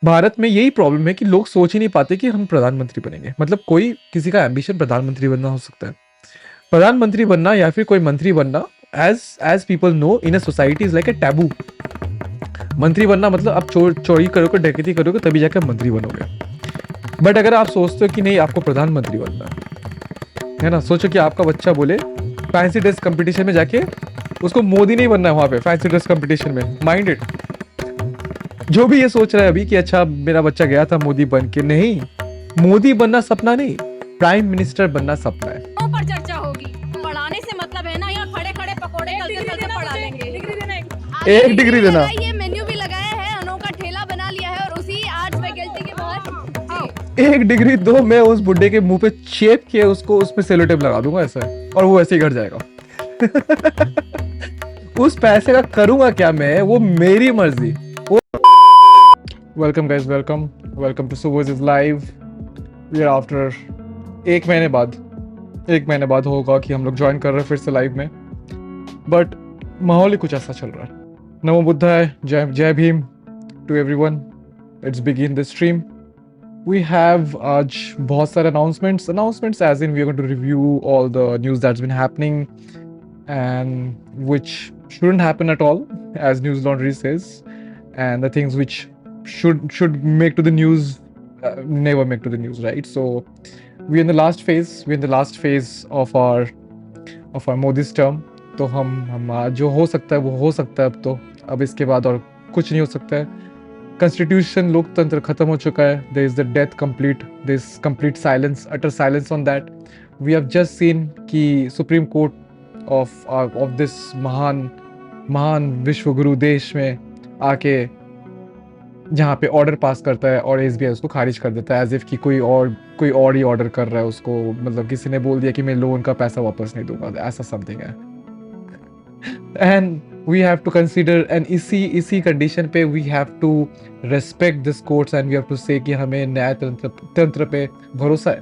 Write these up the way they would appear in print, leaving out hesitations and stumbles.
भारत में यही प्रॉब्लम है कि लोग सोच ही नहीं पाते कि हम प्रधानमंत्री बनेंगे। मतलब कोई किसी का एम्बिशन प्रधानमंत्री बनना हो सकता है। प्रधानमंत्री बनना या फिर कोई मंत्री बनना, as as people know in a society is like a taboo. मंत्री बनना मतलब आप चोरी करोगे, डकैती करोगे, तभी जाकर मंत्री बनोगे। बट अगर आप सोचते हो कि नहीं, आपको प्रधानमंत्री बनना है ना, सोचो कि आपका बच्चा बोले फैंसी ड्रेस कंपटीशन में जाके, उसको मोदी नहीं बनना है वहां पे फैंसी ड्रेस कंपटीशन में, माइंड इट। जो भी ये सोच रहा है अभी कि अच्छा मेरा बच्चा गया था मोदी बन के, नहीं, मोदी बनना सपना नहीं, प्राइम मिनिस्टर बनना सपना है। पर चर्चा होगी। पढ़ाने से मतलब है ना, यहाँ खड़े खड़े पकोड़े तलते तलते पढ़ा लेंगे। एक डिग्री देना। ये मेन्यू भी लगाया है, अनोखा ठेला बना लिया है और उसी आर्ट्स फैकल्टी के बाहर एक डिग्री दो, मैं उस बुड्ढे के मुंह पे चेप के उसको उसमें सेलो टेप लगा दूंगा ऐसा, और वो ऐसे ही घर जाएगा। उस पैसे का करूंगा क्या मैं, वो मेरी मर्जी। Welcome guys, welcome welcome to Suboj is live. We are after एक महीने बाद होगा कि हम लोग ज्वाइन कर रहे हैं फिर से लाइव में। बट माहौल ही कुछ ऐसा चल रहा है। नमो बुद्धाय, जय जय Bhim to everyone. Let's begin this stream. We have आज बहुत सारे announcements as in we are going to review all the news that's been happening and which shouldn't happen at all, as News Laundry says, and the things which should make to the news never make to the news, right? So we're in the last phase of our Modi's term. तो हम जो हो सकता है वो हो सकता है अब इसके बाद और कुछ नहीं हो सकता है। कॉन्स्टिट्यूशन, लोकतंत्र खत्म हो चुका है। There is the death complete, this complete silence, utter silence on that. We have just seen कि सुप्रीम कोर्ट ऑफ दिस महान विश्वगुरु देश में आके जहाँ पे ऑर्डर पास करता है और एसबीआई उसको खारिज कर देता है, एज इफ कि कोई और ही ऑर्डर कर रहा है उसको। मतलब किसी ने बोल दिया कि मैं लोन का पैसा वापस नहीं दूंगा, ऐसा समथिंग है। And we have to consider, and इसी कंडीशन पे we have to respect this courts and we have to say कि हमें न्याय तंत्र पे भरोसा है।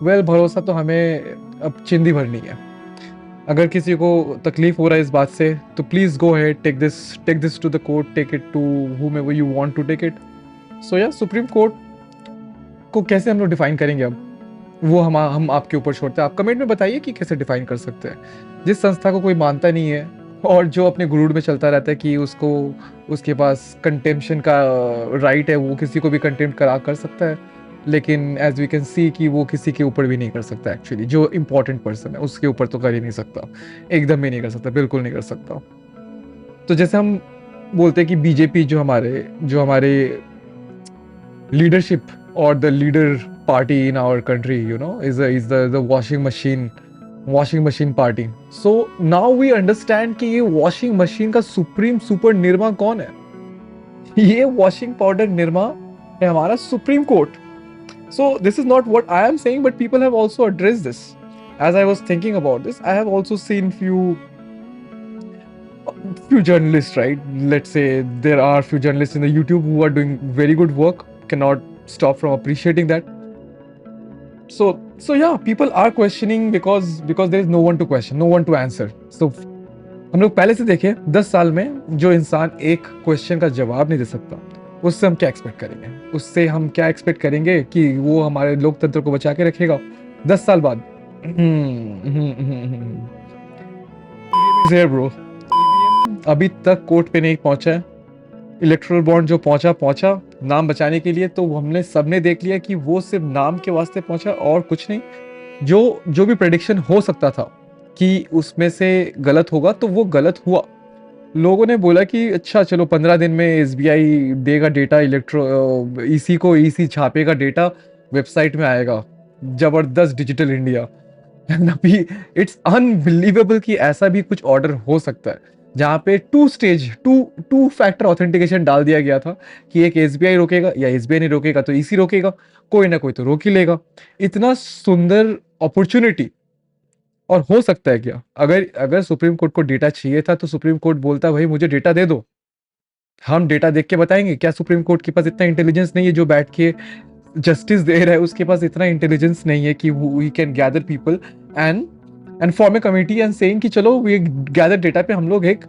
well, भरोसा तो हमें अब चिंदी भरनी है। अगर किसी को तकलीफ हो रहा है इस बात से, तो please go ahead, take this to the court, take it to whomever you want to take it. so yeah, supreme court को कैसे हम लोग डिफाइन करेंगे अब, वो हम आपके ऊपर छोड़ते हैं। आप कमेंट में बताइए कि कैसे डिफाइन कर सकते हैं। जिस संस्था को कोई मानता नहीं है और जो अपने गुरूर में चलता रहता है कि उसके पास कंटेम्पशन का राइट है, वो किसी को भी कंटेम्प्ट कर सकता है। लेकिन एज वी कैन सी कि वो किसी के ऊपर भी नहीं कर सकता। एक्चुअली जो इम्पोर्टेंट पर्सन है उसके ऊपर तो कर ही नहीं सकता, एकदम ही नहीं कर सकता, बिल्कुल नहीं कर सकता। तो जैसे हम बोलते हैं कि बीजेपी जो हमारे leadership or the leader party in our country, is the washing machine party. So now we understand कि ये washing machine का सुपर निर्मा कौन है। ये washing powder निर्मा है हमारा supreme court. So this is not what I am saying, but people have also addressed this. As I was thinking about this, I have also seen few journalists, right? Let's say there are few journalists in the YouTube who are doing very good work. Cannot stop from appreciating that. So yeah, people are questioning because there is no one to question, no one to answer. So हम लोग पहले से देखें 10 साल में जो इंसान एक क्वेश्चन का जवाब नहीं दे सकता, उससे हम क्या एक्सपेक्ट करेंगे? उससे हम क्या एक्सपेक्ट करेंगे कि वो हमारे लोकतंत्र को बचा के रखेगा 10 साल बाद? ब्रो, अभी तक कोर्ट पे नहीं पहुंचा है। इलेक्ट्रल बॉन्ड जो पहुंचा नाम बचाने के लिए, तो हमने सबने देख लिया कि वो सिर्फ नाम के वास्ते पहुंचा और कुछ नहीं। जो भी प्रेडिक्शन हो सकता था कि उसमें से गलत होगा, तो वो गलत हुआ। लोगों ने बोला कि अच्छा चलो 15 दिन में एसबीआई देगा डेटा, ईसी छापेगा डेटा, वेबसाइट में आएगा, जबरदस्त डिजिटल इंडिया। अभी इट्स अनबिलीवेबल कि ऐसा भी कुछ ऑर्डर हो सकता है जहाँ पे टू फैक्टर ऑथेंटिकेशन डाल दिया गया था कि एक एसबीआई रोकेगा या एसबीआई नहीं रोकेगा तो ईसी रोकेगा, कोई ना कोई तो रोक ही लेगा। इतना सुंदर अपॉर्चुनिटी, और हो सकता है क्या? अगर सुप्रीम कोर्ट को डेटा चाहिए था तो सुप्रीम कोर्ट बोलता भाई मुझे डेटा दे दो, हम डेटा देख के बताएंगे। क्या सुप्रीम कोर्ट के पास इतना इंटेलिजेंस नहीं है जो बैठ के जस्टिस दे रहा है? उसके पास इतना इंटेलिजेंस नहीं है कि we can gather people and form a committee and saying कि चलो वी गैदर डेटा पे हम लोग एक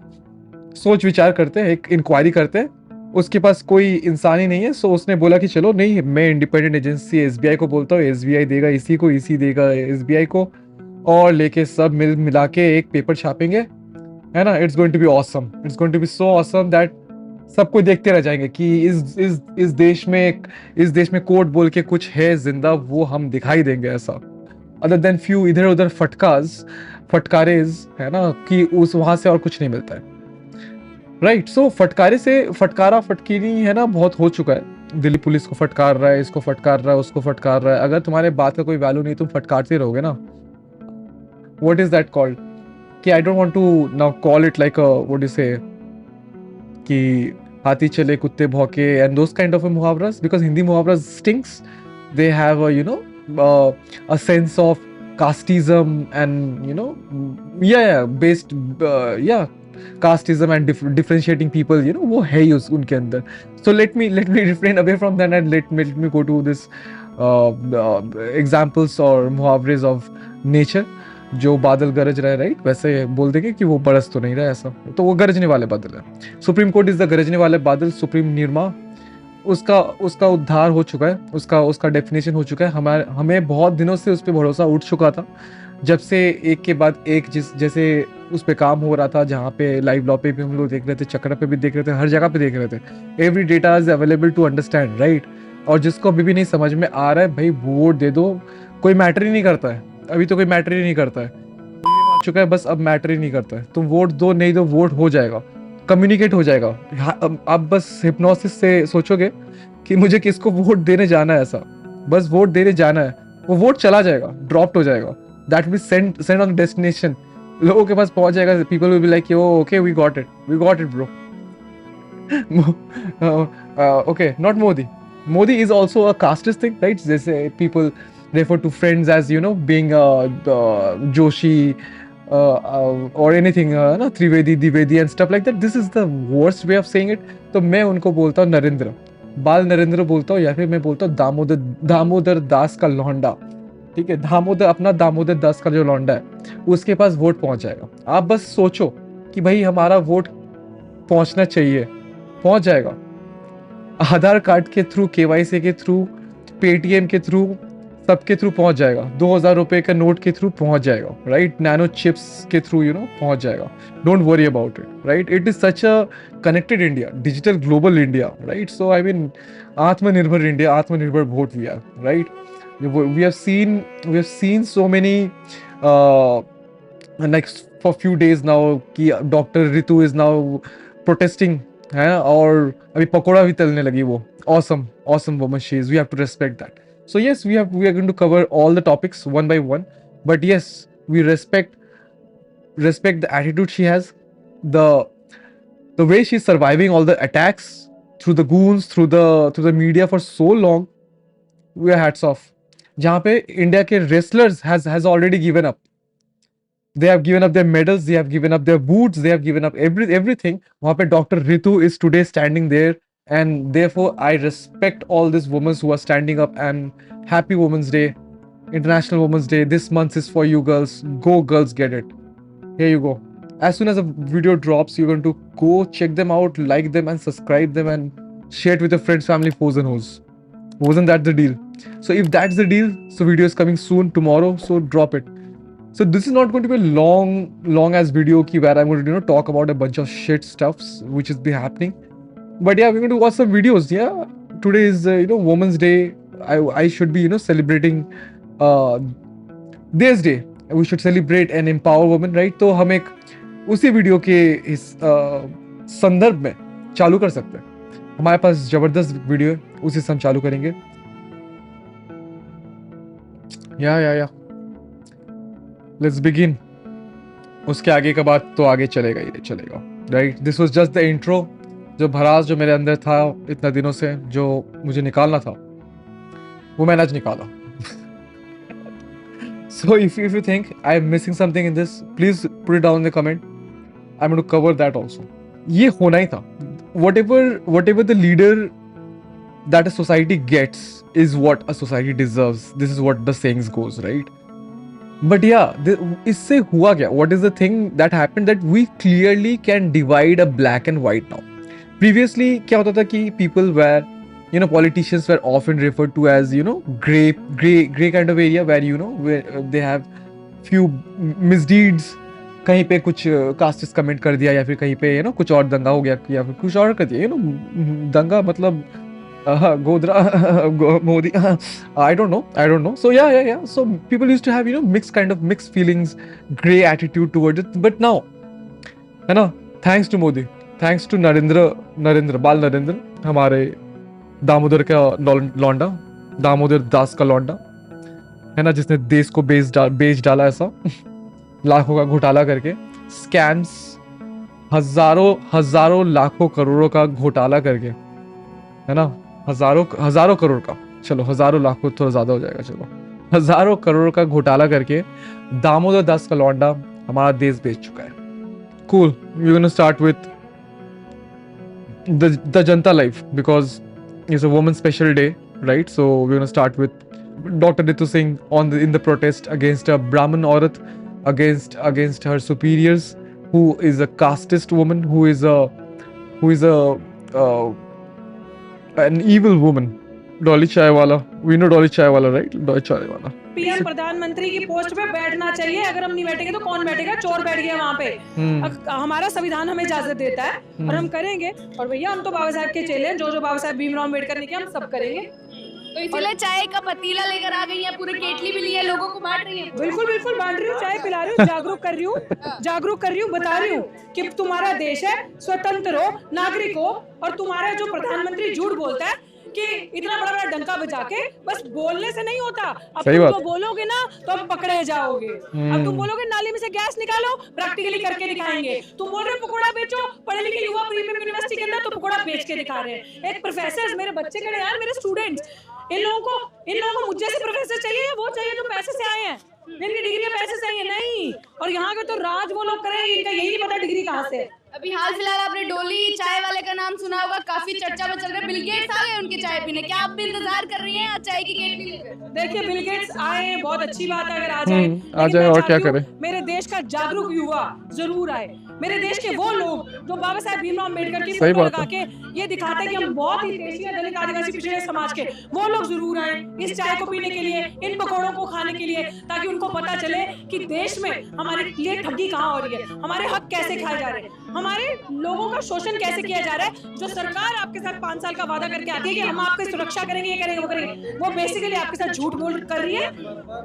सोच विचार करते हैं, एक इंक्वायरी करते हैं, उसके पास कोई इंसान ही नहीं है, सो उसने बोला कि चलो नहीं, मैं इंडिपेंडेंट एजेंसी एसबीआई को बोलता हूँ, एसबीआई देगा इसी को, इसी देगा एसबीआई को, और लेके सब मिला के एक पेपर छापेंगे, है ना। It's going to be awesome, it's going to be so awesome that सब कोई देखते रह जाएंगे कि इस देश में कोर्ट बोल के कुछ है जिंदा, वो हम दिखाई देंगे ऐसा। अदर देन फ्यू इधर उधर फटकारेज, है ना, कि उस वहां से और कुछ नहीं मिलता है, राइट। सो फटकारे से फटकारा फटकीनी, है ना, बहुत हो चुका है। दिल्ली पुलिस को फटकार रहा है, इसको फटकार रहा है, उसको फटकार रहा है। अगर तुम्हारे बात का कोई वैल्यू नहीं, तुम फटकारते रहोगे ना, व्हाट इज दैट कॉल्ड, कि I don't want to now call it like what you say, कि हाथी चले कुत्ते भौंके एंड दोस काइंड ऑफ मुहावरास, बिकॉज हिंदी मुहावरास stinks, they have you know a sense of casteism and based casteism and differentiating people, वो है ही उनके अंदर. So let me refrain away from that and let me go to this examples or मुहावरेज of nature. जो बादल गरज रहा है, right, वैसे बोल देंगे कि वो बरस तो नहीं रहा, ऐसा तो वो गरजने वाले बादल है. सुप्रीम कोर्ट इज द गरजने वाले बादल, सुप्रीम निर्मा, उसका उद्धार हो चुका है, उसका डेफिनेशन हो चुका है. हमें बहुत दिनों से उस पर भरोसा उठ चुका था, जब से एक के बाद एक जैसे उस पर काम हो रहा था, जहाँ पे लाइव लॉ पे भी हम लोग देख रहे थे, चक्रा पे भी देख रहे थे, हर जगह पे देख रहे थे. Every data is available to understand, right. और जिसको अभी भी नहीं समझ में आ रहा है, भाई वोट दे दो, कोई मैटर ही नहीं करता है. अभी तो कोई मैटर ही नहीं करता है, आ चुका है, बस अब मैटर ही नहीं करता है. तुम वोट दो नहीं दो, वोट हो जाएगा, कम्युनिकेट हो जाएगा. आप बस हिप्नोसिस से सोचोगे कि मुझे किसको वोट देने जाना है, ऐसा बस वोट देने जाना है, वो वोट चला जाएगा, ड्रॉप्ड हो जाएगा, that will send on destination, लोगों के पास पहुंच जाएगा. People will be like, okay we got it bro. Okay, not Modi is also a casteist thing, right. जैसे people refer to friends as being Joshi or anything, Trivedi, Divedi and stuff like that. This is the worst way of saying it. तो मैं उनको बोलता हूँ नरेंद्र, बाल नरेंद्र बोलता हूँ, या फिर मैं बोलता हूँ दामोदर दास का लौंडा. ठीक है, दामोदर दास का जो लौंडा है, उसके पास वोट पहुंच जाएगा. आप बस सोचो कि भाई हमारा वोट पहुंचना चाहिए, पहुंच जाएगा. आधार कार्ड के थ्रू, केवाईसी के थ्रू, पेटीएम के थ्रू, सबके थ्रू पहुंच जाएगा. 2000 रुपए का नोट के थ्रू पहुंच जाएगा, राइट. नैनो चिप्स के थ्रू पहुंच जाएगा. Don't worry about it, right. It is such a connected India, digital global India, right. So I mean Atmanirbhar India, Atmanirbhar what we are, right. We have seen so many next for few days now कि doctor Ritu is now protesting, है, और अभी पकौड़ा भी तलने लगी वो. awesome woman she is. We have to respect that. So yes, we are going to cover all the topics one by one, but yes, we respect the attitude she has, the way she's surviving all the attacks through the goons, through the media for so long. We are hats off. जहाँ पे India के wrestlers has already given up. They have given up their medals, they have given up their boots, they have given up everything. वहाँ पे Dr. Ritu is today standing there. And therefore, I respect all these women who are standing up. And happy Women's Day, International Women's Day. This month is for you girls. Go girls, get it. Here you go. As soon as a video drops, you're going to go check them out, like them and subscribe them and share it with your friends, family, foes and hoes. Wasn't that the deal? So if that's the deal, so video is coming soon, tomorrow, so drop it. So this is not going to be a long ass video where I'm going to talk about a bunch of shit stuffs which is be happening. But yeah, we're going to watch some videos. Yeah, today is Women's Day. I should be celebrating this day. We should celebrate and empower women, right? तो हम एक उसी video के इस संदर्भ में चालू कर सकते हैं. हमारे पास जबरदस्त वीडियो है, उसी से हम चालू करेंगे. या लेट्स बिगिन. उसके आगे का बात तो आगे चलेगा ही चलेगा, right. This was just the intro. जो भरास जो मेरे अंदर था इतना दिनों से, जो मुझे निकालना था, वो मैंने आज निकाला. So if you think I am missing something in this, please put it down in the comment. I'm going to cover that also. ये होना ही था. Whatever the leader that a society gets is what a society deserves. This is what the sayings goes, right? But yeah, इससे हुआ क्या? What is the thing that happened that we clearly can divide a black and white now? Previously क्या होता था कि people were, you know, politicians were often referred to as, you know, gray kind of area where, you know, where they have few misdeeds. कहीं पे कुछ casteist comment कर दिया, या फिर कहीं पे कुछ और दंगा हो गया, या फिर कुछ और कर दिया, दंगा मतलब Godhra Modi, I don't know. So yeah. So people used to have, mixed feelings, gray attitude towards it. But now, है ना, thanks to Modi, thanks to Narendra, हमारे दामोदर का लौंडा, दामोदर दास का लौंडा, है ना, जिसने देश को बेच डाला ऐसा लाखों का घोटाला करके, स्कैम्स, हजारों लाखों करोड़ों का घोटाला करके, है ना, हजारों करोड़ का, चलो हजारों लाखों थोड़ा ज्यादा हो जाएगा, चलो हजारों करोड़ का घोटाला करके दामोदर दास का लौंडा हमारा देश बेच चुका है. Cool, we're gonna start with the Janta Life because it's a woman's special day, right? So we're gonna start with Dr. Ritu Singh in the protest against a Brahmin Aurat, against her superiors, who is a casteist woman, who is an evil woman. Dolly Chaiwala, we know Dolly Chaiwala, right? Dolly Chaiwala. PM प्रधानमंत्री की post पे बैठना चाहिए. अगर हम नहीं बैठेंगे तो कौन बैठेगा? चोर बैठ गया वहाँ पे. हमारा संविधान हमें इजाजत देता है और हम करेंगे. और भैया हम तो बाबा साहब के चेले हैं. जो बाबा साहब भीमराव अम्बेडकर ने किया हम सब करेंगे. तो इसलिए चाय का पतीला लेकर आ गई है, पूरी केटली भी ली है, लोगों को बांट रही है. बिल्कुल बांट रही हूँ, चाय पिला रही हूँ, जागरूक कर रही हूँ, बता रही हूँ कि तुम्हारा देश है, स्वतंत्र हो, नागरिक हो. और तुम्हारा जो प्रधानमंत्री झूठ बोलता है कि इतना बड़ा डंका बजा के बस बोलने से नहीं होता. अब तुम तो बोलोगे ना तो अब पकड़े जाओगे. अब तुम बोलोगे नाली में से गैस निकालो, प्रैक्टिकली करके दिखाएंगे. तुम बोल रहे हो पकोड़ा बेचो, पढ़े लिखे युवा प्रीमियम यूनिवर्सिटी के अंदर तो पकोड़ा बेच के दिखा रहे हैं. एक प्रोफेसर, मेरे बच्चे खड़े यार, मेरे स्टूडेंट्स, इन लोगों को मुझ जैसे प्रोफेसर चाहिए, वो चाहिए जो पैसे से आए हैं, जिनकी डिग्री पैसे से ही नहीं. और यहाँ के तो राज वो लोग करेंगे, इनका यही नहीं पता डिग्री कहाँ से. अभी हाल फिलहाल आपने डोली चाय वाले का नाम सुना होगा, काफी चर्चा में चल रहा है. बिल गेट्स आ गए उनकी चाय पीने, क्या आप भी इंतजार कर रही हैं चाय की केटली लेकर? देखिए बिल गेट्स आए, बहुत अच्छी बात है अगर आ जाए और क्या करें. मेरे देश का जागरूक युवा जरूर आए. मेरे देश के वो लोग जो बाबा साहब भीमराव अम्बेडकर की फोटो लगा के ये दिखाते हैं कि हम बहुत ही देशी हैं, दलित आदिवासी पिछड़े समाज के, वो लोग जरूर आए इस चाय को पीने के लिए, इन पकौड़ों को खाने के लिए, ताकि उनको पता चले कि देश में हमारे लिए ठगी कहाँ हो रही है, हमारे हक कैसे खाए जा रहे हैं, हमारे लोगों का शोषण कैसे किया जा रहा है. जो सरकार आपके साथ 5 साल का वादा करके आती है कि हम आपकी सुरक्षा करेंगे, ये करेंगे, वो करेंगे, वो बेसिकली आपके साथ झूठ बोल कर रही है,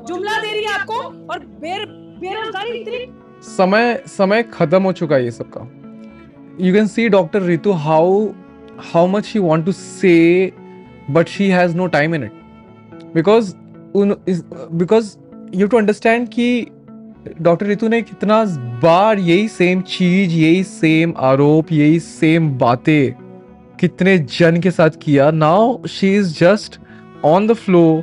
जुमला दे रही है आपको. और बेरोजगारी इतनी, समय खत्म हो चुका है ये सब का. You can see Dr. Ritu how much she want to say, but she has no time in it because you have to understand कि डॉक्टर रितु ने कितना बार यही सेम चीज, यही सेम आरोप, यही सेम बातें कितने जन के साथ किया. Now she is just on the flow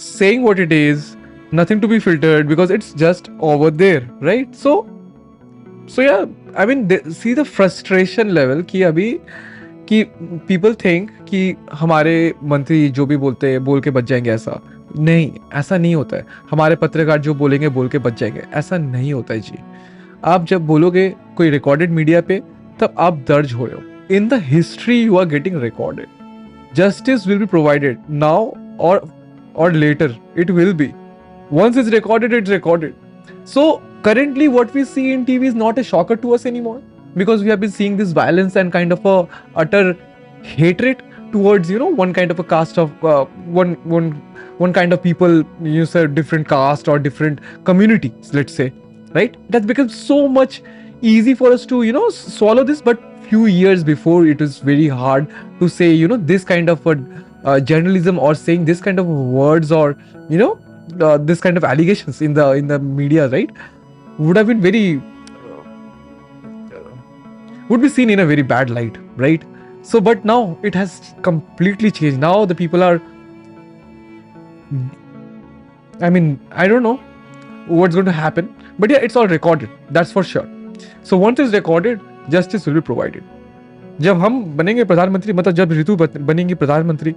saying what it is, nothing to be filtered because it's just over there, right? So yeah, I mean see the frustration level कि अभी कि people think कि हमारे मंत्री जो भी बोलते हैं बोल के बच जाएंगे. ऐसा नहीं होता है. हमारे पत्रकार जो बोलेंगे बोल के बच जाएंगे, ऐसा नहीं होता है जी. आप जब बोलोगे कोई रिकॉर्डेड मीडिया पे तब आप दर्ज हो रहे हो. In the history you are getting recorded. Justice will be provided now or later. It will be. Once it's recorded. So currently what we see in TV is not a shocker to us anymore because we have been seeing this violence and kind of a utter hatred towards one kind of a caste of one kind of people, say different caste or different communities, let's say, right? That becomes so much easy for us to swallow this, but few years before it was very hard to say this kind of a journalism or saying this kind of words or this kind of allegations in the media, right, would have been would be seen in a very bad light, right? So but now it has completely changed. Now the people are, I mean, I don't know what's going to happen, but yeah, it's all recorded, that's for sure. So once it's recorded, justice will be provided. जब हम बनेंगे प्रधानमंत्री, मतलब जब ऋतु बनेंगी प्रधानमंत्री,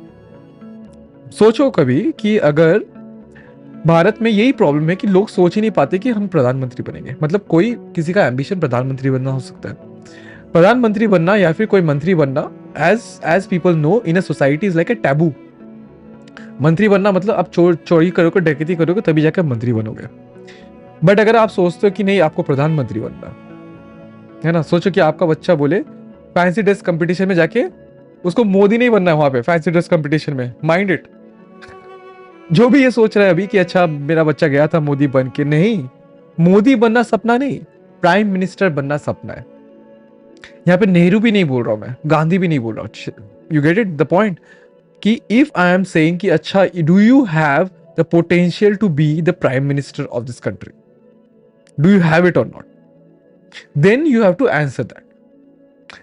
सोचो कभी कि अगर भारत में यही प्रॉब्लम है कि लोग सोच ही नहीं पाते कि हम प्रधानमंत्री बनेंगे. मतलब कोई किसी का एम्बिशन प्रधानमंत्री बनना हो सकता है, प्रधानमंत्री बनना या फिर कोई मंत्री बनना, as people know in a society is like a taboo. मंत्री बनना मतलब आप चोरी करोगे, डकैती करोगे, तभी जाकर मंत्री बनोगे। बट अगर आप सोचते हो कि नहीं आपको प्रधानमंत्री बनना है ना, सोचो कि आपका बच्चा बोले फैंसी ड्रेस कंपटीशन में जाके, उसको मोदी नहीं बनना है वहां पे फैंसी ड्रेस कंपटीशन में, माइंड इट। जो भी ये सोच रहा है अभी कि अच्छा मेरा बच्चा गया था मोदी बन के, नहीं, मोदी बनना सपना नहीं, प्राइम मिनिस्टर बनना सपना है। यहाँ पे नेहरू भी नहीं बोल रहा हूं मैं, गांधी भी नहीं बोल रहा हूं। You get it the point कि इफ आई एम सेइंग कि अच्छा do you have the potential to be the prime minister of this country, do you have it और not, then you have to answer that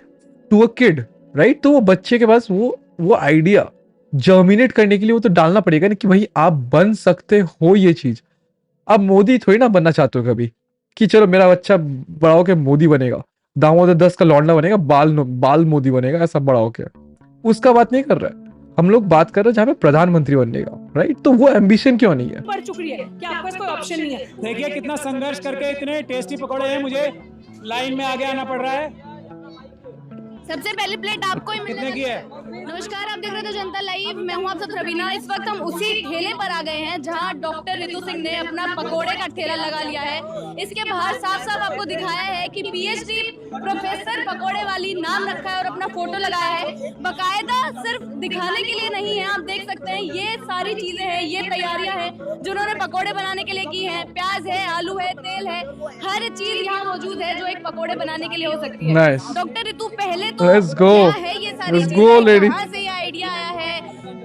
to a kid, right. तो वो बच्चे के पास वो idea germinate करने के लिए वो तो डालना पड़ेगा ना कि भाई आप बन सकते हो ये चीज। अब मोदी थोड़ी ना बनना चाहते हो कभी कि चलो मेरा बच्चा बड़ा होकर मोदी बनेगा, दामोदर 10 का लौंडा बनेगा, बाल मोदी बनेगा, ऐसा बड़ा होकर, उसका बात नहीं कर रहा है हम लोग। बात कर रहे हैं जहाँ पे प्रधानमंत्री बनने का, राइट। तो वो एम्बिशन क्यों नहीं है? पड़ चुकी है कि आपके पास कोई ऑप्शन नहीं है। देखिए कितना संघर्ष करके इतने टेस्टी पकौड़े हैं, मुझे लाइन में आगे आना पड़ रहा है। सबसे पहली प्लेट आपको ही कितने की है? नमस्कार, आप देख रहे थे जनता लाइव, मैं हूं आप सब रवीना। इस वक्त हम उसी ठेले पर आ गए हैं जहां डॉक्टर रितु सिंह ने अपना पकोड़े का ठेला लगा लिया है। इसके बाहर साफ साफ आपको दिखाया है कि पीएचडी प्रोफेसर पकोड़े वाली नाम रखा है और अपना फोटो लगाया है। बकायदा सिर्फ दिखाने के लिए नहीं है, आप देख सकते हैं ये सारी चीजें हैं, ये तैयारियां हैं जो उन्होंने पकोड़े बनाने के लिए की है। प्याज है, आलू है, तेल है, हर चीज यहाँ मौजूद है जो एक पकोड़े बनाने के लिए हो सकती है। Nice. डॉक्टर रितु, पहले तो Let's go. क्या है ये सारी Let's चीजें, go, lady. कहाँ से ये आइडिया आया है?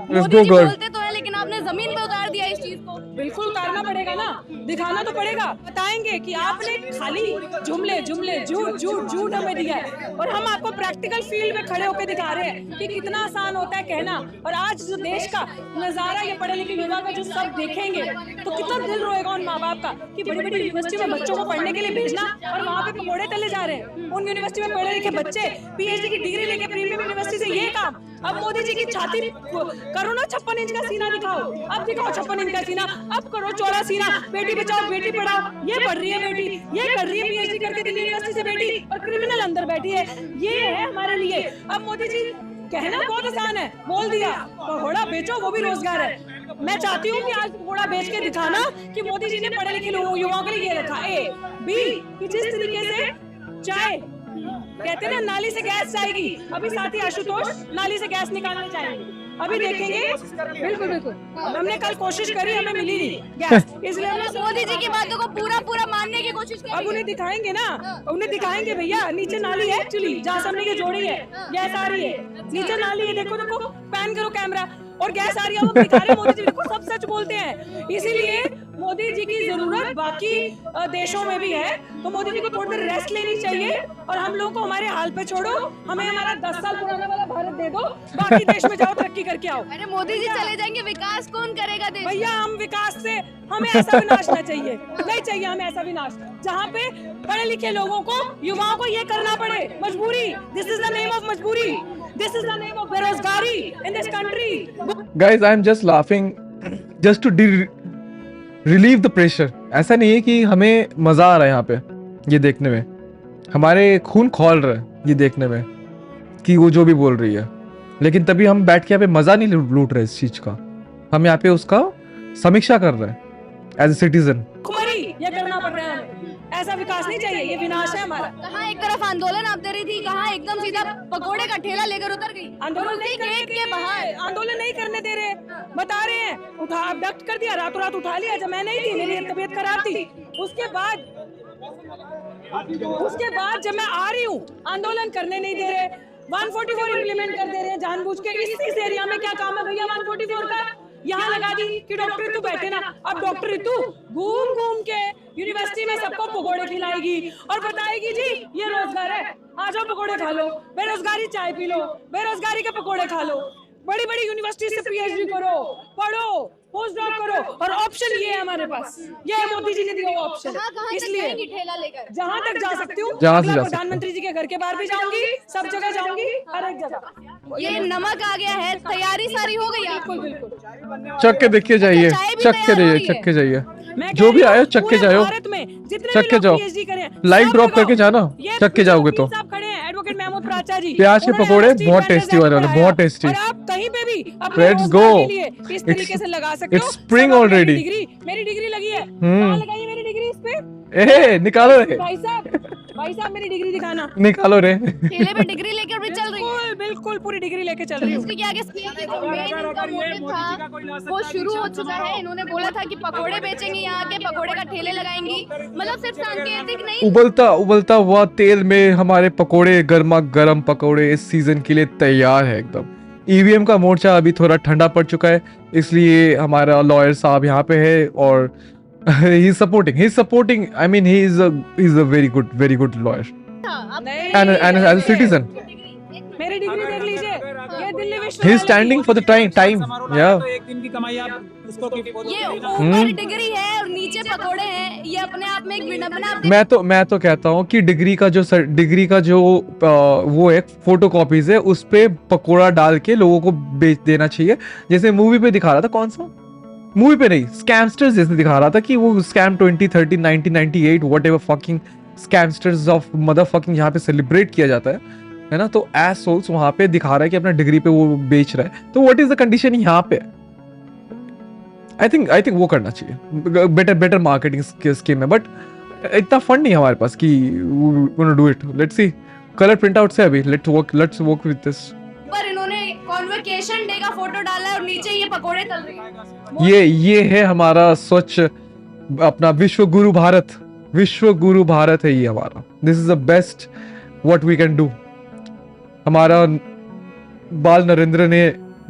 Let's Modi go, ji girl. बोलते तो है लेकिन आपने जमीन पे उतार दिया इस चीज को। बिल्कुल उतारना पड़ेगा ना, दिखाना तो पड़ेगा। बताएंगे कि आपने खाली जुमले जुमले झूठ झूठ झूठ हमें दिया है और हम आपको प्रैक्टिकल फील्ड में खड़े होकर दिखा रहे हैं कि कितना आसान होता है कहना। और आज जो देश का नजारा ये पढ़े लिखे युवा का जो सब देखेंगे तो कितना दिल रोएगा उन माँ बाप का कि बड़ी बड़ी यूनिवर्सिटी में बच्चों को पढ़ने के लिए भेजना और वहाँ पे पकौड़े तले जा रहे हैं। उन यूनिवर्सिटी में पढ़े लिखे बच्चे पीएचडी की डिग्री लेके प्रीमियम यूनिवर्सिटी से ये काम। अब मोदी जी की छाती करो ना 56 इंच का सीना दिखाओ, अब दिखाओ 56 इंच का सीना, अब करो चौड़ा सीना। बेटी बचाओ बेटी पढ़ाओ, ये पढ़ रही है बेटी, ये कर रही है पीएचडी करके दिल्ली यूनिवर्सिटी से बेटी, और क्रिमिनल अंदर बैठी है। ये है हमारे लिए। अब मोदी जी कहना बहुत आसान है, बोल दिया पकौड़ा बेचो वो भी रोजगार है। मैं चाहती हूँ कि आज पकौड़ा बेच के दिखाना कि मोदी जी ने पढ़े लिखे लोगों युवाओं के लिए ये रखा। ए बी कि जिस तरीके से चाय कहते हैं ना नाली से गैस जाएगी, अभी साथी आशुतोष नाली से गैस निकालने जाएंगे, अभी देखेंगे। बिल्कुल बिल्कुल, हमने कल कोशिश करी, हमें मिली नहीं गैस, इसलिए हमने मोदी जी की बातों को पूरा पूरा मानने की कोशिश की। अब उन्हें दिखाएंगे ना, उन्हें दिखाएंगे भैया नीचे नाली है एक्चुअली जहाँ से हमने ये जोड़ी है, गैस आ रही है, नीचे नाली है, देखो देखो पैन करो कैमरा, और गैस आ रही है। वो दिखा रहे मोदी जी, देखो सब सच बोलते हैं। इसीलिए मोदी जी की जरूरत बाकी देशों में भी है, तो मोदी जी को थोड़ी देर रेस्ट लेनी चाहिए और हम लोगों को हमारे हाल पे छोड़ो, हमें हमारा 10 साल पुराना वाला भारत दे दो, बाकी देश में जाओ तरक्की करके आओ। अरे मोदी जी चले जाएंगे, विकास कौन करेगा देश? भैया हम विकास से, हमें ऐसा विनाश ना चाहिए, नहीं चाहिए हमें ऐसा विनाश जहाँ पे पढ़े लिखे लोगों को, युवाओं को ये करना पड़े, मजबूरी। This is the name of मजबूरी, this is the name of बेरोजगारी in this country. Guys, I am just laughing just to relieve the pressure. ऐसा नहीं है कि हमें मजा आ रहा है यहाँ पे ये देखने में, हमारे खून खौल रहा है ये देखने में कि वो जो भी बोल रही है, लेकिन तभी हम बैठ के यहाँ पे मजा नहीं लूट रहे इस चीज का, हम यहाँ पे उसका समीक्षा कर रहे हैं एज ए सिटीजन। कुमारी ये करना पड़ रहा है हमें, ऐसा विकास नहीं चाहिए, ये विनाश है हमारा। कहाँ एक तरफ आंदोलन आप दे रही थी, कहाँ एकदम सीधा पकोड़े का ठेला लेकर उतर गई। आंदोलन नहीं गेट के बाहर, आंदोलन नहीं करने दे रहे, बता रहे हैं उठा, अबडक्ट कर दिया, रातों रात उठा लिया जब मैं नहीं थी, मेरी तबीयत खराब थी। उसके बाद जब मैं आ रही हूँ आंदोलन करने नहीं दे रहे, 144 इम्प्लीमेंट कर दे रहे हैं जानबूझ के। इस एरिया में क्या काम है भैया 144 का? यहाँ लगा दी कि डॉक्टर रितु बैठे ना, अब डॉक्टर रितु घूम घूम के यूनिवर्सिटी में सबको पकोड़े खिलाएगी और बताएगी जी ये रोजगार है, आ जाओ पकोड़े खा लो, बेरोजगारी चाय पी लो, बेरोजगारी के पकोड़े खा लो, बड़ी बड़ी यूनिवर्सिटी से पीएचडी करो, पढ़ो, पोस्ट डॉक करो, और ऑप्शन ये है हमारे पास, ये है मोदी जी ने दिया हुआ ऑप्शन। इसलिए ठेला लेकर जहाँ तक जा सकती हूँ, जहाँ से जा सकती हूँ। प्रधानमंत्री जी के घर के बाहर भी जाऊंगी, सब जगह जाऊंगी, हर एक जगह। ये नमक आ गया है, तैयारी सारी हो गई है। बिल्कुल बिल्कुल, चख के देखिए जाइए, चाय भी चख के तैयार हो जाइए, रही है। चख के जाइए, मैं जो कह भी रही हूँ, आयो चख के पूरे जाओ, भारत में जितने चख भी के लोग जाओ, PhD करें, लाइव सब ड्रॉप लगाओ। करके जाना, ये चख के जाओगे तो। वकील साहब खड़े हैं, एडवोकेट महमूद प्राचा जी, प्याज के उन्होंने पकोड़े हमें street बहुत vendors टेस्टी act वाले, पढ़ाया। बहुत टेस्टी। और आप कहीं पे भी अपने Let's रोजगार go. के लिए इस तरीके से लगा सकते हो। it's spring सब अपनी already. डिग्री, मेरी डिग्री लगी है, कहाँ लगाई है मेरी डिग्री? इस पे निकालो रे, भाई साहब मेरी डिग्री दिखाना। निकालो रे। ठेले पे डिग्री लेकर भी चल रही है। बिल्कुल बिल्कुल पूरी डिग्री लेके चल रही हूँ। इसके आगे जो मेन इनका मोटिव था वो शुरू हो चुका है। इन्होंने बोला था कि पकोड़े बेचेंगी, यहाँ के पकोड़े का ठेले लगाएंगी, मतलब सिर्फ सांकेतिक नहीं। उबलता हुआ तेल में हमारे पकोड़े, गर्मा गर्म पकोड़े इस सीजन के लिए तैयार है एकदम। ईवीएम का मोर्चा अभी थोड़ा ठंडा पड़ चुका है, इसलिए हमारा लॉयर साहब यहाँ पे है और he is supporting. I mean, he is a very good lawyer नहीं, and as a citizen. मेरी डिग्री देख लीजिए, ये दिल्ली He is विश्वविद्यालय standing for the time. Yeah. तो एक दिन की कमाई आप उसको ये ऊपर डिग्री है और नीचे पकोड़े हैं, ये अपने आप में एक विडंबना। आप मैं तो कहता हूँ कि डिग्री का जो वो एक फोटो कॉपीज है, उस पे पकोड़ा डाल के लोगों को बेच देना चाहिए, जैसे मूवी पे दिखा रहा था। कौन सा मूवी पे नहीं, स्कैमस्टर्स जैसे दिखा रहा था कि वो scam 2013 1998 whatever fucking scamsters of motherfucking यहाँ पे सेलिब्रेट किया जाता है ना। तो एसोल्स वहां पे दिखा रहा है कि अपना डिग्री पे वो बेच रहा है, तो व्हाट इज द कंडीशन यहाँ पे? आई थिंक वो करना चाहिए, बेटर मार्केटिंग स्कीम है, बट इतना फंड नहीं है हमारे पास कि do it. Let's see, colour print out से अभी लेट्स वर्क विद दिस। पर इन्होंने कॉन्वोकेशन डे का फोटो डाला है और नीचे ये पकोड़े तल रहे हैं। ये है हमारा स्वच्छ अपना विश्व गुरु भारत है ये हमारा। This is the best what we can do. हमारा बाल नरेंद्र ने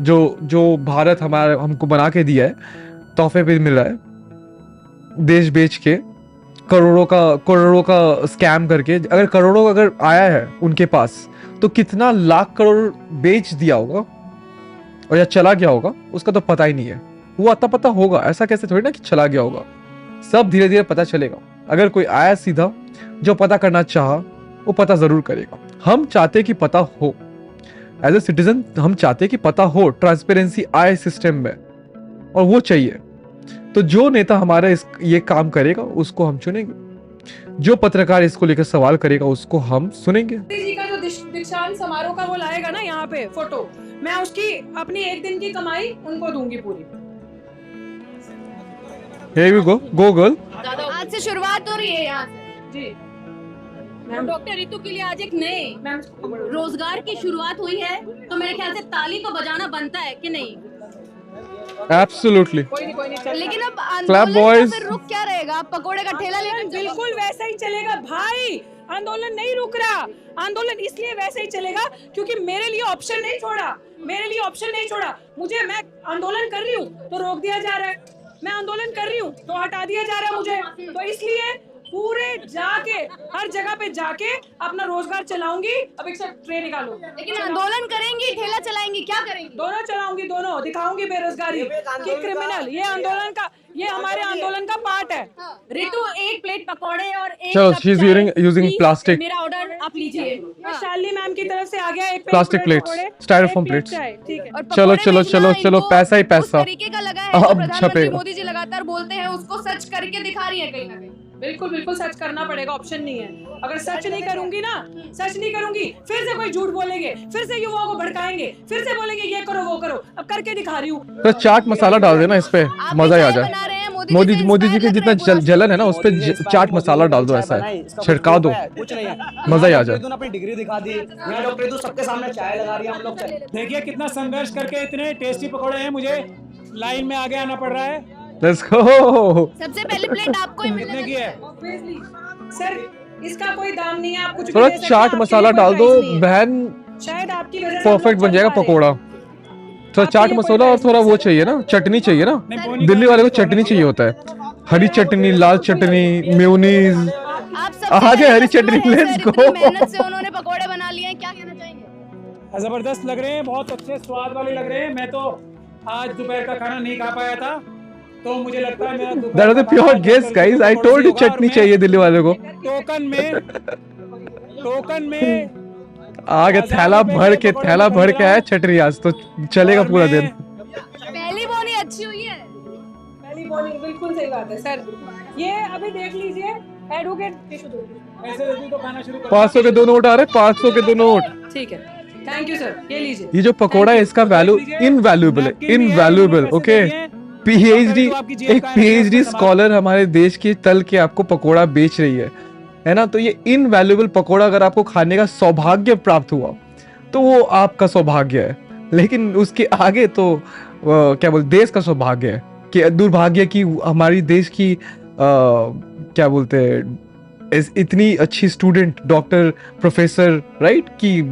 जो भारत हमारा हमको बना के दिया है, तोहफे पे मिल रहा है, देश बेच के करोड़ों का स्कैम करके। अगर करोड़ों अगर आया है उनके पास, तो कितना लाख करोड़ बेच दिया होगा और या चला गया होगा उसका तो पता ही नहीं है। वो अता पता होगा, ऐसा कैसे थोड़ी ना कि चला गया होगा, सब धीरे धीरे पता चलेगा। अगर कोई आया सीधा जो पता करना चाहा, वो पता जरूर करेगा। हम चाहते कि पता हो, एज ए सिटीजन हम चाहते कि पता हो, ट्रांसपेरेंसी आए सिस्टम में, और वो चाहिए। तो जो नेता हमारा ये काम करेगा उसको हम चुनेंगे, जो पत्रकार इसको लेकर सवाल करेगा उसको हम सुनेंगे। मोदी जी का जो दीक्षांत समारोह का वो लाएगा ना यहाँ पे फोटो, मैं उसकी अपनी एक दिन की कमाई उनको दूंगी पूरी। Here we go girl। आज से शुरुआत हो रही है यहाँ से जी डॉक्टर रितु के लिए आज एक नए रोजगार की शुरुआत हुई है, तो मेरे ख्याल से ताली तो बजाना बनता है कि नहीं? Absolutely। कोई नहीं लेकिन अब Clap आंदोलन boys। का फिर रुख क्या रहेगा? पकोड़े का ठेला लेकर चलो। बिल्कुल वैसा ही चलेगा भाई, आंदोलन नहीं रुक रहा। आंदोलन इसलिए वैसे ही चलेगा क्योंकि मेरे लिए ऑप्शन नहीं छोड़ा। मैं आंदोलन कर रही हूँ तो रोक दिया जा रहा है, मैं आंदोलन कर रही हूँ तो हटा दिया जा रहा है मुझे। तो इसलिए पूरे जाके हर जगह पे जाके अपना रोजगार चलाऊंगी। अब एक ट्रे निकालो। लेकिन आंदोलन करेंगी, ठेला चलाएंगी, क्या करेंगी? दोनों चलाऊंगी, दोनों दिखाऊंगी बेरोजगारी कि क्रिमिनल ये हमारे आंदोलन का पार्ट है। रितु एक प्लेट पकोड़े और एक चलो, कप she's चाय, using please, plastic। मेरा ऑर्डर आप लीजिए। ये शालिनी मैम की तरफ से आ गया एक Plastic plates, styrofoam plates। ठीक है। और चलो, पकोड़े चलो, बेचना चलो, चलो, इनको पैसा ही पैसा। उस तरीके का लगा है जो अब प्रधानमंत्री छपेगा। मोदी जी लगातार बोलते हैं, उसको सच करके दिखा रही है कहीं ना कहीं। बिल्कुल सच करना पड़ेगा, ऑप्शन नहीं है। अगर सच नहीं करूंगी फिर से कोई झूठ बोलेंगे, फिर से युवाओं को भड़काएंगे, फिर से बोलेंगे ये करो वो करो। अब करके दिखा रही हूँ। तो चाट मसाला डाल देना इस पे, आप मजा ही आ चाय जाए। बना रहे हैं, मोदी जी के जितना जलन है ना, उस पे चाट मसाला डाल दो, ऐसा है, छिड़का दो, कुछ नहीं है। मजा ही आ जाए। डॉक्टर अपनी डिग्री दिखा दी, यहाँ डॉक्टर रितु सबके सामने चाय लगा रही है। हम लोग देखिए कितना संघर्ष करके इतने टेस्टी पकौड़े हैं, मुझे लाइन में आगे आना पड़ रहा है। Let's go. सबसे पहले प्लेट आपको ही कितने की है? सर इसका कोई दाम नहीं है, आप कुछ भी थोड़ा ले सकते हैं, चाट आपके मसाला लिए कोई डाल दो प्राइस नहीं है। बहन, शायद आपकी वजह से परफेक्ट बन जाएगा पकोड़ा। थोड़ा चाट मसाला और थोड़ा वो चाहिए ना, चटनी चाहिए ना। दिल्ली वाले को चटनी चाहिए होता है, हरी चटनी, लाल चटनी, मेयोनीज। आप सबसे आगे पहले हरी customer चटनी, हैं, let's सर, इतनी go। मेहनत से उन्होंने पकोड़े बना लिए हैं, क्या कहना चाहेंगे? जबरदस्त लग रहे हैं, बहुत अच्छे स्वाद वाले लग रहे हैं। मैं तो आज दोपहर का खाना नहीं खा पाया था, तो मुझे लगता है मेरा That was a pure guess, guys. I told you चटनी चाहिए दिल्ली वाले को। टोकन में आगे थैला भर के आया चटनी, आज तो चलेगा पूरा दिन। पहली बोनी अच्छी हुई है। पहली बॉलिंग बिल्कुल सही बात है सर। ये अभी देख लीजिए, एडवोकेट टिश्यू दो। ऐसे दे दूं तो खाना शुरू कर 500 के 2 नोट आ रहे, 500 के 2 नोट। ठीक है, थैंक यू सर, ये लीजिए। ये जो पकोड़ा है इसका वैल्यू इनवैल्यूएबल है, इनवैल्यूएबल। ओके, पीएचडी, एक पीएचडी स्कॉलर हमारे देश के तल के आपको पकोड़ा बेच रही है ना। तो ये इनवैल्यूएबल पकोड़ा अगर आपको खाने का सौभाग्य प्राप्त हुआ तो वो आपका सौभाग्य है, लेकिन उसके आगे तो क्या बोलते, देश का सौभाग्य है कि दुर्भाग्य की हमारी देश की क्या बोलते हैं, इतनी अच्छी स्टूडेंट, डॉक्टर, प्रोफेसर, राइट, की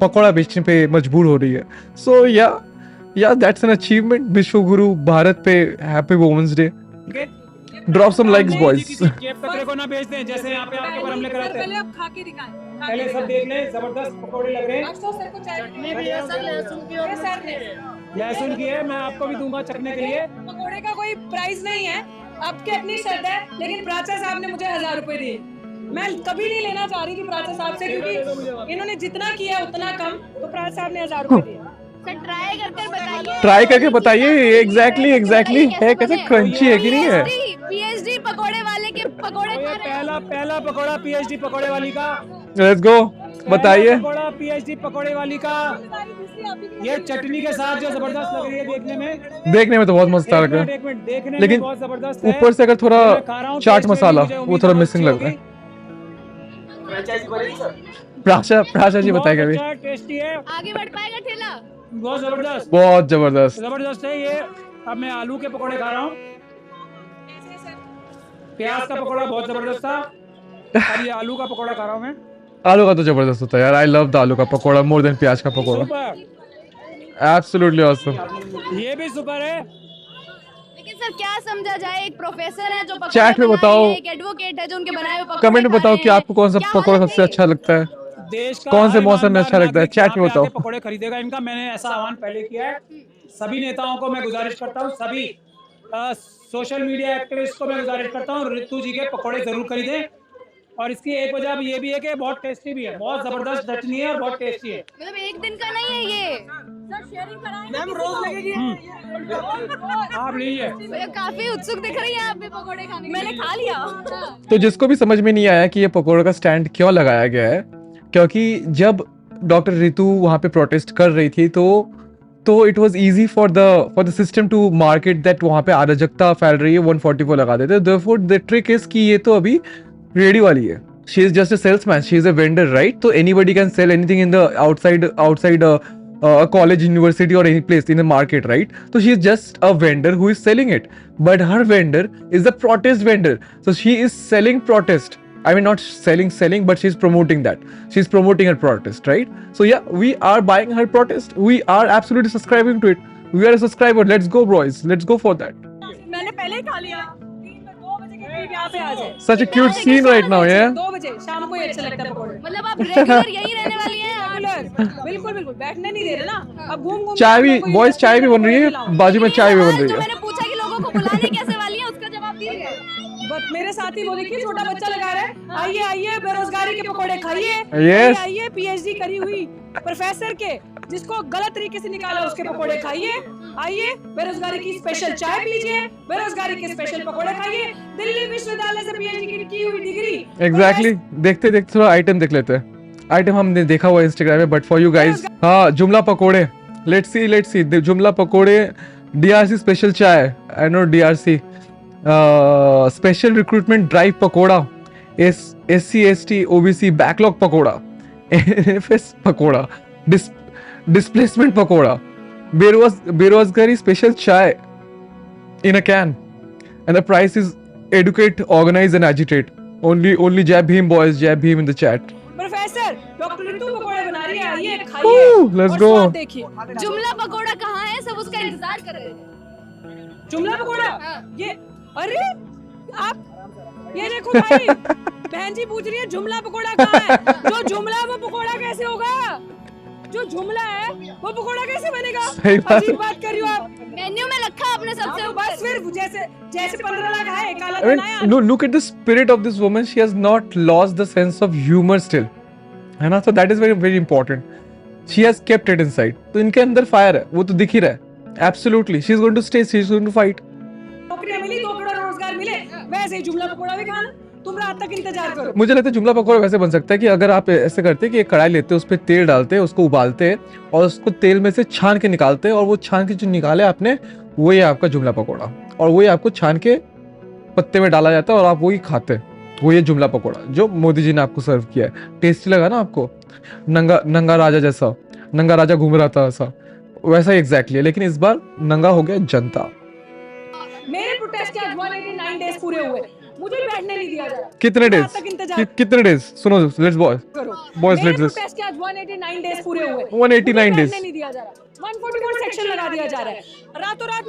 पकोड़ा बेचने पे मजबूर हो रही है। सो या दैट्स एन अचीवमेंट। विश्व गुरु भारत पे happy women's day. Drop some likes boys. जेब कचरे को ना बेच दें, जैसे यहाँ पे आपके ऊपर हमले कराते पहले हैं। आप खा के दिखाएं। पहले सब देख लें, जबरदस्त पकौड़े लग रहे हैं। सर को चाय सर ने लहसुन की है, मैं आपको भी दूंगा चखने के लिए। पकोड़े का कोई प्राइस नहीं है, आपकी अपनी श्रद्धा है, लेकिन प्राचा साहब ने मुझे 1000 रुपए दिए। मैं कभी नहीं लेना चाह रही थी प्राचा साहब से, क्योंकि इन्होंने जितना किया उतना कम, तो प्राचा साहब ने 1000 रुपए दिए। सर ट्राई करके बताइए, ट्राई करके बताइए। एग्जैक्टली है, कैसे क्रंची है कि नहीं है। पीएचडी पकोड़े वाले के पकोड़े ये खा रहे हैं। पहला पकौड़ा पीएचडी पकौड़े वाली का। लेट्स गो, बताइए। पकौड़ा पीएचडी पकौड़े वाली का। ये चटनी के साथ जो जबरदस्त लग रही है देखने में तो बहुत मस्त लग रहा है, एक मिनट, देखने लेकिन में बहुत जबरदस्त है। ऊपर से अगर थोड़ा मैं खा रहा हूँ, चाट टेस्ट मसाला में मुझे वो उम्मीद थोड़ा बहुत मिसिंग अच्छी लग रहा है। फ्रेंचाइजी बनेगी सर। प्राचा जी बताएगा अभी। बहुत अच्छा, टेस्टी है, आगे बढ़ पाएगा ठेला। बहुत जबरदस्त, बहुत जबरदस्त। जबरदस्त है ये। अब मैं आलू के पकौड़े खा रहा हूँ। प्याज का पकौड़ा बहुत जबरदस्त था, अब ये आलू का पकौड़ा खा रहा हूँ मैं। आलू का तो जबरदस्त होता है यार। आई लव द आलू का पकोड़ा मोर देन प्याज का पकोड़ा। Super, absolutely awesome. ये भी सुपर है। लेकिन सर क्या समझा जाए, एक प्रोफेसर है जो पकोड़े चैट में बना बताओ, रहे हैं, एक एडवोकेट है जो उनके बनाए हुए पकोड़े कमेंट में खा बताओ रहे कि हैं। आपको कौन सा क्या पकोड़ा हालत सबसे है? अच्छा लगता है, देश का कौन से हर मौसम में ईमानदार अच्छा लगता है। नागरिक चैट में यहाँ पे आके बताओ। पकौड़े खरीदेगा इनका। मैंने ऐसा आह्वान पहले किया है। सभी नेताओं को मैं गुजारिश करता हूँ, सभी सोशल मीडिया एक्टिविस्ट को मैं गुजारिश करता हूँ, रितु जी के पकौड़े जरूर खरीदें। और इसकी एक वजह अब ये भी है कि बहुत टेस्टी भी है, बहुत जबरदस्त चटनी है और बहुत टेस्टी है। मतलब एक दिन का नहीं है ये। सर शेयरिंग कराएंगे। मैम रोज लगेगी। आप लीजिए। मैं काफी उत्सुक दिख रही है आप भी पकोड़े खाने के लिए। मैंने खा लिया। तो जिसको भी समझ में नहीं आया कि ये पकोड़े का स्टैंड क्यों लगाया गया है, क्योंकि जब डॉक्टर रितु वहां पे प्रोटेस्ट कर रही थी तो it was easy for the system to market that वहां पे अराजकता फैल रही है, 144 लगा देते। देयरफॉर द ट्रिक इज कि ये तो अभी रेडी वाली है। She is just a salesman, she is a vendor, right. तो anybody can sell anything in the outside a college, university or any place in the market, right? So she is just a vendor who is selling it, but her vendor is a protest vendor, so she is selling protest. I mean, not selling, but she's promoting that. She's promoting her protest, right? So yeah, we are buying her protest. We are absolutely subscribing to it. We are a subscriber. Let's go, boys. Let's go for that. मैंने पहले ही खा लिया। 2 बजे के करीब यहाँ पे आ जाए। Such a cute scene right now, yeah? 2 बजे शाम को ही अच्छा लगता है पकौड़े। मतलब आप रेगुलर यहीं रहने वाली हैं। बिल्कुल बिल्कुल, बैठने नहीं दे रहे ना। अब घूम चाय भी, boys, चाय भी बन रही है, बाजू में चाय भी बन रही जो है। मैंने पूछा कि लोगों को बुलाने कैसे वाली है, उसका जवाब दीजिए। बट मेरे साथ ही वो देखिए छोटा बच्चा लगा रहा है, आइए आइए बेरोजगारी के पकौड़े खाइए, Yes. आइए पीएचडी करी हुई प्रोफेसर के जिसको गलत तरीके से निकाला उसके पकौड़े खाइए, आइए बेरोजगारी की स्पेशल चाय पीजिए, बेरोजगारी के स्पेशल पकौड़े खाइए, दिल्ली विश्वविद्यालय से पीएचडी की हुई डिग्री। एग्जैक्टली। देखते देखते थोड़ा आइटम देख लेते हैं। आइटम हमने देखा हुआ इंस्टाग्राम में, बट फॉर यू गाइस, हाँ, जुमला पकोड़े। लेट्स सी जुमला पकोड़े, डीआरसी स्पेशल चाय, I know DRC, special recruitment drive pakora, SC ST OBC backlog pakora, NFS pakora, displacement pakora, बेरोजगारी स्पेशल चाय in a can, and the price is educate, organize and agitate. Only Jai Bhim boys, Jai Bhim in the chat. Professor doctor Ritu पकौड़े बना रही है, आइए खाइए let's और go. स्वाद देखिए। जुमला पकोड़ा कहाँ है, सब उसका इंतजार कर रहे हैं। जुमला पकौड़ा हाँ। ये, अरे आप ये देखो भाई, बहन जी पूछ रही है जुमला पकौड़ा कहाँ है। जो जुमला वो पकौड़ा कैसे होगा, जो जुमला है वो पकौड़ा कैसे बनेगा। सही बात है। अजीब बात कर रही हो आप। मेन्यू में रखा आपने सबसे तो बस फिर जैसे 15 लाख है, काला I mean, बनाया। no, look at the spirit of this woman. She has not lost the sense of humor still, है ना? So that is very very important. She has kept it inside. तो इनके अंदर फायर है, वो तो दिख ही रहा है। Absolutely, she is going to stay. She is going to fight. नौकरियां मिली, 2 करोड़ रोजगार मिले, वैसे ही जुमला पकौड़ा भी खाना। तुम रात तक इंतजार करो। मुझे लगता है जुमला पकौड़ा वैसे बन सकता है कि अगर आप ऐसे करते कि एक कढ़ाई लेते उस पर तेल डालते उसको उबालते और उसको तेल में से छान के निकालते और वो छान के जो निकाले आपने वही आपका जुमला पकौड़ा, और वही आपको छान के पत्ते में डाला जाता है और आप वही खाते। वो ये जुमला पकौड़ा जो मोदी जी ने आपको सर्व किया है, टेस्टी लगा ना आपको? नंगा नंगा राजा जैसा, नंगा राजा घूम रहा था ऐसा, वैसा ही एग्जैक्टली है, लेकिन इस बार नंगा हो गया जनता। मेरे प्रोटेस्ट के आज 189 डेज पूरे हुए, मुझे बैठने नहीं दिया जा रहा। कितने डेज? रात तक इंतजार कितने डेज? सुनो लेट्स बॉयज करो। बॉयज मेरे लेट्स दिस। प्रोटेस्ट के आज 189 डेज पूरे हुए, 189 मुझे days। बैठने नहीं दिया जा रहा। 144 सेक्शन लगा दिया जा रहा है, रातों रात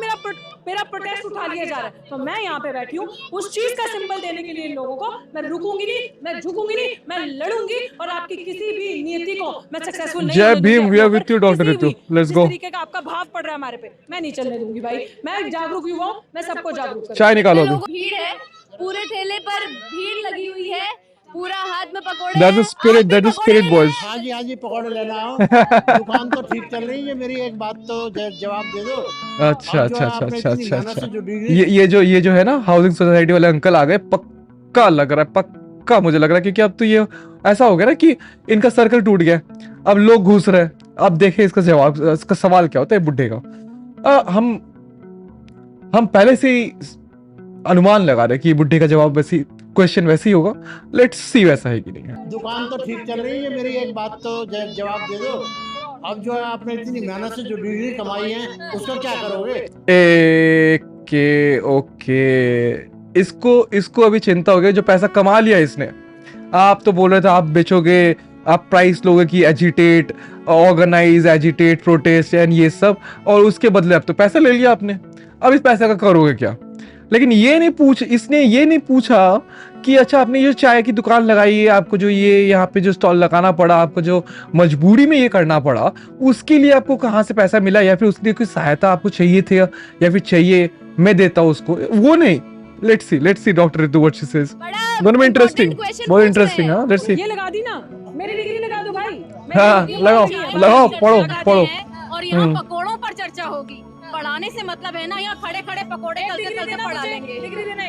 मेरा प्रोटेस्ट उठा लिया जा रहा है। तो मैं यहाँ पे बैठी हूँ उस चीज का सिंबल देने के लिए इन लोगों को। मैं रुकूंगी नहीं, मैं झुकूंगी नहीं, मैं लड़ूंगी और आपकी किसी भी नीति को मैं सक्सेसफुल नहीं जय होने दूंगी। भीम, वी आर अपने विथ यू ऊपर डॉक्टर किसी रितु, भी लेट्स जिस गो। तरीके का आपका भाव पड़ रहा है हमारे पे, मैं नहीं चलने दूंगी भाई। मैं जागरूक युवा हूँ, मैं सबको जागरूक करूंगी। चाय निकालो अभी। लोगों भीड़ है, पूरे ठेले पर भीड़ लगी हुई है, पूरा हाथ में पकोड़े दैट्स द हैं। स्पिरिट, आप भी दैट्स द पकोड़े स्पिरिट ले बॉयज। हैं? हाँ जी पकौड़े लेना आओ। दुकान तो ठीक चल रही है, मेरी एक बात तो जवाब दे दो। अच्छा अब जो अच्छा अच्छा आपने अच्छा इतनी अच्छा मेहनत अच्छा। से जो डिग्री ये जो है ना हाउसिंग सोसाइटी वाले अंकल आ गए, पक्का लग रहा है, पक्का मुझे लग रहा है, क्योंकि अब तो ये ऐसा हो गया ना कि इनका सर्कल टूट गया, अब लोग घुस रहे हैं। अब देखे इसका जवाब, इसका सवाल क्या होता है बुड्ढे का। हम पहले से ही अनुमान लगा रहे कि बुड्ढे का जवाब वैसी क्वेश्चन वैसे ही होगा। लेट्स सी वैसा है कि नहीं है। दुकान तो ठीक चल रही है, मेरी एक बात तो जवाब दे दो। अब जो है आपने इतनी मेहनत से जो डिग्री कमाई है उसका क्या करोगे? ओके, इसको अभी चिंता हो गई जो पैसा कमा लिया इसने। आप तो बोल रहे थे आप बेचोगे, आप प्राइस लोगे कि agitate, organise, agitate, protest and ये सब, और उसके बदले अब तो पैसा ले लिया आपने। अब इस पैसे का करोगे क्या? लेकिन इसने ये नहीं पूछा कि अच्छा आपने ये चाय की दुकान लगाई है, आपको जो ये यहाँ पे जो स्टॉल लगाना पड़ा, आपको जो मजबूरी में ये करना पड़ा, उसके लिए आपको कहाँ से पैसा मिला, या फिर उसके लिए कोई सहायता आपको चाहिए थे या फिर चाहिए, मैं देता हूँ उसको, वो नहीं। Let's see doctor Ritu what she says. बड़ा दोनों में इंटरेस्टिंग, important question बहुत पूछ इंटरेस्टिंग। रहे हैं। हाँ लेट्स सी। ये लगा दी ना, मेरी डिग्री लगा दो भाई। हाँ, लगाओ, पढ़ो। और यहाँ पकोड़ों पर चर्चा होगी। पढ़ाने से मतलब है ना, यहाँ खड़े खड़े पकोड़े तलते पढ़ा लेंगे। डिग्री देना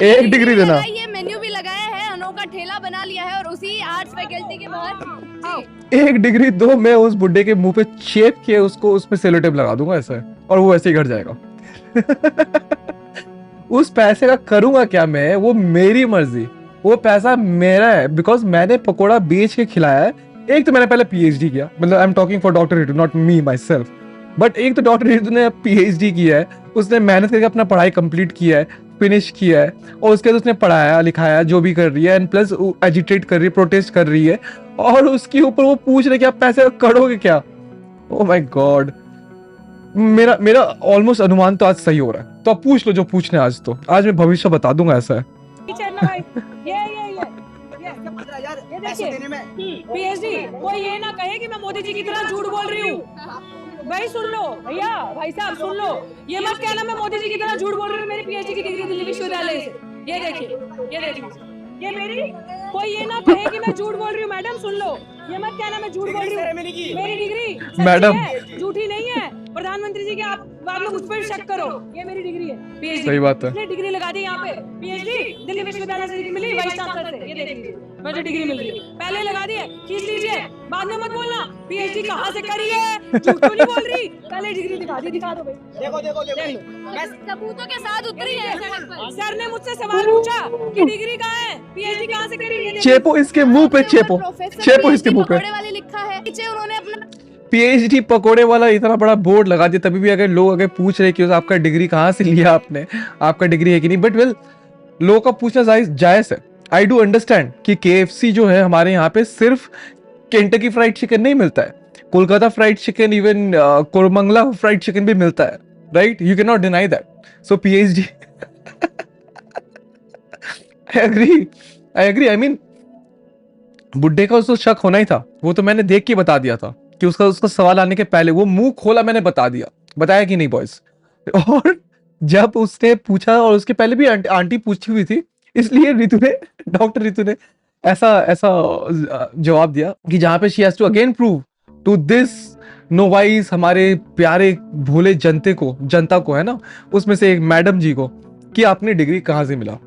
एक डिग्री देना। ये मेन्यू भी लगाया है, अनोखा ठेला बना लिया है और उसी आर्ट्स फैकल्टी के बाहर आओ। एक डिग्री दो, मैं उस बुड्ढे के मुंह पे चेप के उसको उसमें सेलो टेप लगा दूंगा ऐसा है, और वो ऐसे ही घट जाएगा। उस पैसे का करूंगा क्या मैं, वो मेरी मर्जी, वो पैसा मेरा है, बिकॉज मैंने पकोड़ा बेच के खिलाया है। एक तो मैंने पहले पीएचडी किया, मतलब I am talking for doctor Ritu, not me my self, but एक तो डॉक्टर रितु ने पीएचडी किया है, उसने मेहनत करके अपना पढ़ाई कंप्लीट किया है, फिनिश किया है, और उसके बाद उसने पढ़ाया लिखाया जो भी कर रही है, एंड प्लस एजिटेट कर रही है, प्रोटेस्ट कर रही है, और उसके ऊपर वो पूछ रहे कि आप पैसे करोगे क्या। ओ माय गॉड, मेरा ऑलमोस्ट अनुमान तो आज सही हो रहा है। तो आप पूछ लो जो पूछने, आज मैं भविष्य बता दूंगा, ऐसा है। टीचर ना भाई, ये देखिए पीएचडी, कोई ये ना कहे कि मैं मोदी जी की तरह झूठ बोल रही हूँ। भाई सुन लो भैया, भाई साहब सुन लो, ये मत कहना मैं मोदी जी की तरह झूठ बोल रही हूँ। मेरी पीएचडी की डिग्री दिल्ली विश्वविद्यालय से, ये देखिए, ये मेरी, कोई ये ना कहे कि मैं झूठ बोल रही हूँ। मैडम सुन लो, ये मत कहना मैं झूठ बोल रही हूँ। मेरी डिग्री मैडम झूठी नहीं है। प्रधानमंत्री जी के आप बाद में उस पर शक करो, ये मेरी डिग्री है पीएचडी। सही बात है। इसने डिग्री लगा दी यहाँ पे, पीएचडी दिल्ली विश्वविद्यालय से मिली, वाइस चांसलर से। ये देख लीजिए मुझे डिग्री मिल रही है, पहले लगा दी है, खींच लीजिए, बाद में मत बोलना पीएचडी कहाँ से करी है, झूठ तो नहीं बोल रही, पहले डिग्री दिखा दी, दिखा दो भाई। देखो मैं सबूतों के साथ उतरी है। सर ने मुझसे सवाल पूछा कि डिग्री कहाँ है, पीएचडी कहाँ से करी, ये देखो। चेपो इसके मुंह पे, चेपो इसके मुंह पे। पकोड़े वाले लिखा है, नीचे उन्होंने अपना पीएचडी पकोड़े वाला इतना बड़ा बोर्ड लगा दिया, तभी भी अगर लोग अगर पूछ रहे कि आपका डिग्री कहाँ से लिया आपने, आपका डिग्री है कि नहीं, बट वेल लोगों का पूछना जायज है। आई डू अंडरस्टैंड कि केएफसी जो है हमारे यहाँ पे सिर्फ केंटकी फ्राइड चिकन नहीं मिलता है, Kolkata fried chicken, even Koramangala fried chicken भी मिलता है, right? You can not deny that. So PhD I agree. I mean बुड्ढे का उसको शक होना ही था, वो तो मैंने देख के बता दिया था कि उसका सवाल आने के पहले वो मुंह खोला, मैंने बताया कि नहीं बॉयज। और जब उसने पूछा, और उसके पहले भी आंटी पूछी हुई थी, इसलिए डॉक्टर रितु ने ऐसा जवाब दिया कि जहां पे she has to again prove to this novice, हमारे प्यारे भोले जनता को है ना, उसमें से एक मैडम जी को, कि आपने डिग्री कहां से मिला।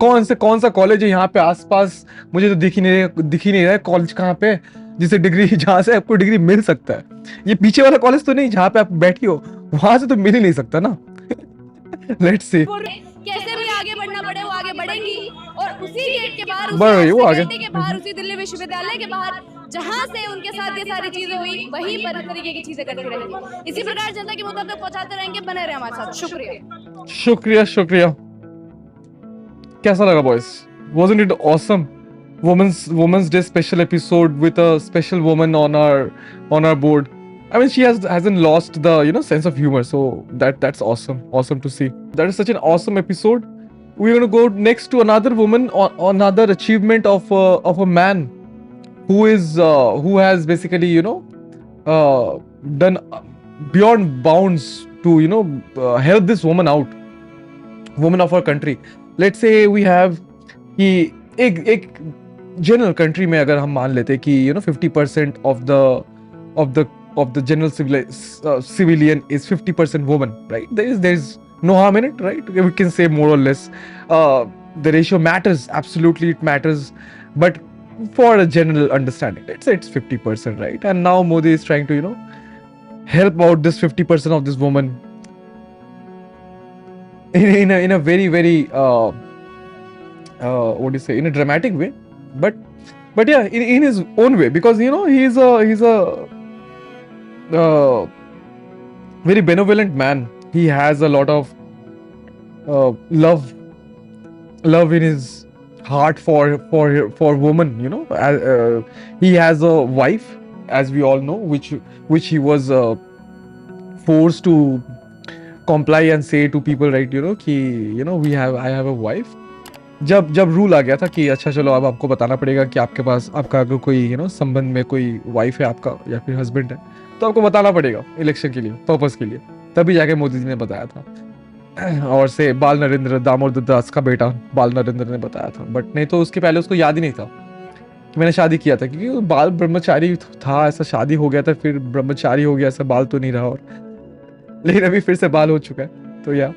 कौन सा कॉलेज है यहाँ पे आसपास, मुझे तो दिख ही नहीं रहा है कॉलेज कहाँ पे जिसे डिग्री, जहाँ से आपको डिग्री मिल सकता है। ये पीछे वाला कॉलेज तो नहीं जहाँ पे आप बैठी हो, वहां से तो मिल ही नहीं सकता ना। लेट्स सी कैसे भी आगे बढ़ना पड़े वो आगे बढ़ेंगी, और उसी गेट के बाहर, बढ़ रही है वो आगे। के बाहर, उसी दिल्ली विश्वविद्यालय के बाहर जहाँ से उनके साथ ये सारी चीजें हुई, वही पर तरीके की चीजें करती रहेंगी। इसी प्रकार जनता के मुद्दों तक पहुंचाते रहेंगे। बने रहे हमारे साथ। शुक्रिया शुक्रिया। कैसा लगा boys? Wasn't it awesome? Women's Day special episode with a special woman on our board. I mean, she hasn't lost the sense of humor, so that's awesome to see. That is such an awesome episode. We're gonna go next to another woman, another achievement of a man who has basically done beyond bounds to help this woman out, woman of our country. Let's say we have कि एक general country में अगर हम मान लेते कि 50% of the general civilian is 50% woman, right? There is no harm in it, right? We can say more or less the ratio matters, absolutely it matters, but for a general understanding, let's say it's 50%, right? And now Modi is trying to help out this 50% of this woman in a very what do you say, in a dramatic way, but yeah, in his own way, because he's a very benevolent man. He has a lot of love in his heart for women. He has a wife, as we all know, which he was forced to comply and say to people, right? कि I have a wife. जब rule आ गया था कि अच्छा चलो अब आपको बताना पड़ेगा कि आपके पास आपका अगर कोई संबंध में कोई वाइफ है आपका या फिर हस्बैंड है, तो आपको बताना पड़ेगा इलेक्शन के लिए, पर्पस के लिए। तभी जाके मोदी जी ने बताया था, और से बाल नरेंद्र दामोदर दास का बेटा बाल नरेंद्र ने बताया था। बट नहीं तो उसके पहले उसको याद ही नहीं था कि मैंने शादी किया था, क्योंकि बाल ब्रह्मचारी था, ऐसा शादी हो गया था फिर ब्रह्मचारी हो गया, ऐसा बाल तो नहीं रहा, और लेकिन अभी फिर से बाल हो चुका है। तो या